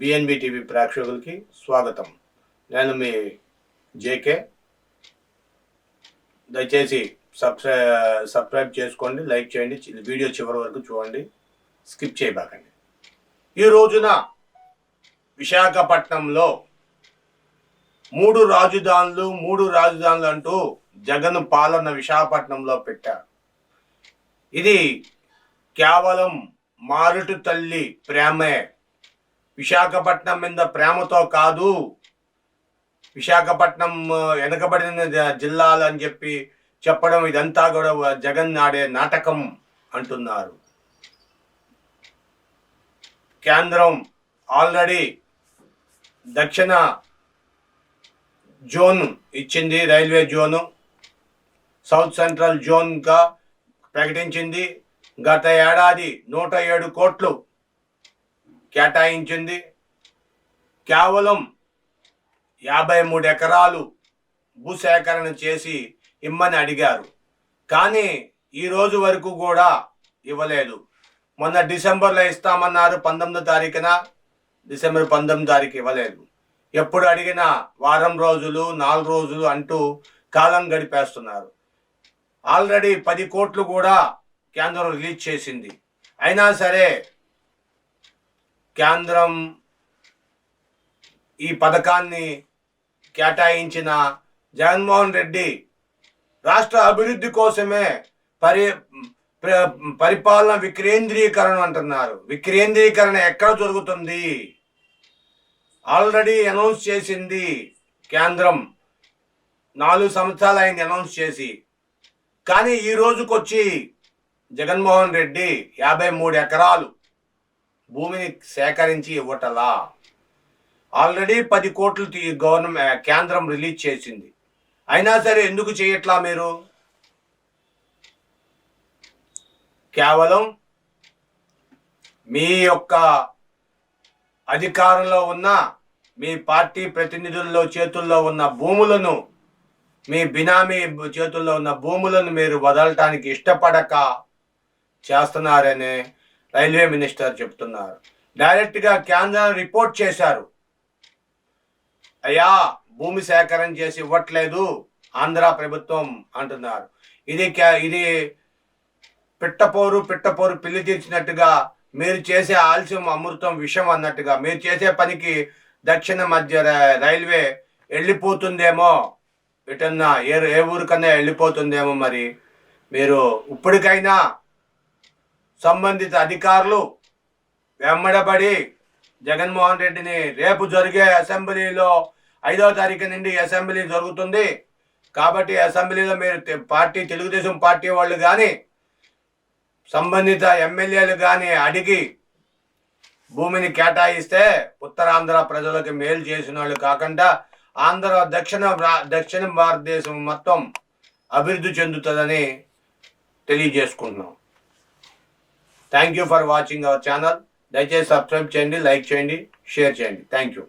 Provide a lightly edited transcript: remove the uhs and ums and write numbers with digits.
BNB TV ప్రేక్షకులకి స్వాగతం. నేను మీ జేకే. దయచేసి సబ్స్క్రైబ్ చేసుకోండి, లైక్ చేయండి, వీడియో చివరి వరకు చూడండి, స్కిప్ చేయబాకండి. ఈ రోజున విశాఖపట్నంలో మూడు రాజధానులు అంటూ జగన్ పాలన విశాఖపట్నంలో పెట్టారు. ఇది కేవలం మారుటు తల్లి ప్రేమే. విశాఖపట్నం మీద ప్రేమతో కాదు, విశాఖపట్నం వెనకబడిన జిల్లాలు అని చెప్పడం ఇదంతా కూడా జగన్ ఆడే నాటకం అంటున్నారు. కేంద్రం ఆల్రెడీ దక్షిణ జోన్ ఇచ్చింది, రైల్వే జోను సౌత్ సెంట్రల్ జోన్గా ప్రకటించింది. గత ఏడాది 107 కోట్లు కేటాయించింది. కేవలం 53 ఎకరాలు భూసేకరణ చేసి ఇమ్మని అడిగారు, కానీ ఈ రోజు వరకు కూడా ఇవ్వలేదు. మొన్న డిసెంబర్లో ఇస్తామన్నారు, 19వ తారీఖున, డిసెంబర్ 19వ తారీఖు ఇవ్వలేదు. ఎప్పుడు అడిగినా వారం రోజులు 4 రోజులు అంటూ కాలం గడిపేస్తున్నారు. ఆల్రెడీ 10 కోట్లు కూడా కేంద్రం రిలీజ్ చేసింది. అయినా సరే కేంద్రం ఈ పథకాన్ని కేటాయించిన జగన్మోహన్ రెడ్డి రాష్ట్ర అభివృద్ధి కోసమే పరిపాలన వికేంద్రీకరణ అంటున్నారు. వికేంద్రీకరణ ఎక్కడ జరుగుతుంది? ఆల్రెడీ అనౌన్స్ చేసింది కేంద్రం, 4 సంవత్సరాలు అయింది అనౌన్స్ చేసి. కానీ ఈ రోజుకొచ్చి జగన్మోహన్ రెడ్డి 53 ఎకరాలు భూమిని సేకరించి ఇవ్వటలా. ఆల్రెడీ 10 కోట్లు కేంద్రం రిలీజ్ చేసింది. అయినా సరే ఎందుకు చేయట్లా మీరు? కేవలం మీ యొక్క అధికారంలో ఉన్న మీ పార్టీ ప్రతినిధుల్లో చేతుల్లో ఉన్న భూములను, మీ బినామీ చేతుల్లో ఉన్న భూములను మీరు వదలటానికి ఇష్టపడక చేస్తున్నారని రైల్వే మినిస్టర్ చెప్తున్నారు. డైరెక్ట్గా కేంద్రాన్ని రిపోర్ట్ చేశారు, అయ్యా భూమి సేకరణ చేసి ఇవ్వట్లేదు ఆంధ్ర ప్రభుత్వం అంటున్నారు. ఇది పిట్టపోరు పిల్లి తీర్చినట్టుగా, మీరు చేసే ఆలస్యం అమృతం విషం అన్నట్టుగా మీరు చేసే పనికి దక్షిణ మధ్య రైల్వే వెళ్ళిపోతుందేమో, ఎటన్నా ఏ ఊరికన్నా వెళ్ళిపోతుందేమో. మరి మీరు ఇప్పటికైనా సంబంధిత అధికారులు వెంబడబడి జగన్మోహన్ రెడ్డిని, రేపు జరిగే అసెంబ్లీలో 5వ తారీఖు నుండి అసెంబ్లీ జరుగుతుంది కాబట్టి అసెంబ్లీలో మీరు తెలుగుదేశం పార్టీ వాళ్ళు కానీ సంబంధిత ఎమ్మెల్యేలు కానీ అడిగి భూమిని కేటాయిస్తే ఉత్తరాంధ్ర ప్రజలకు మేలు చేసిన వాళ్ళు కాకుండా దక్షిణ భారతదేశం మొత్తం అభివృద్ధి చెందుతుందని తెలియజేసుకుంటున్నాం. Thank you for watching our channel. దయచేసి సబ్స్క్రైబ్ చేయండి, లైక్ చేయండి, షేర్ చేయండి. Thank you.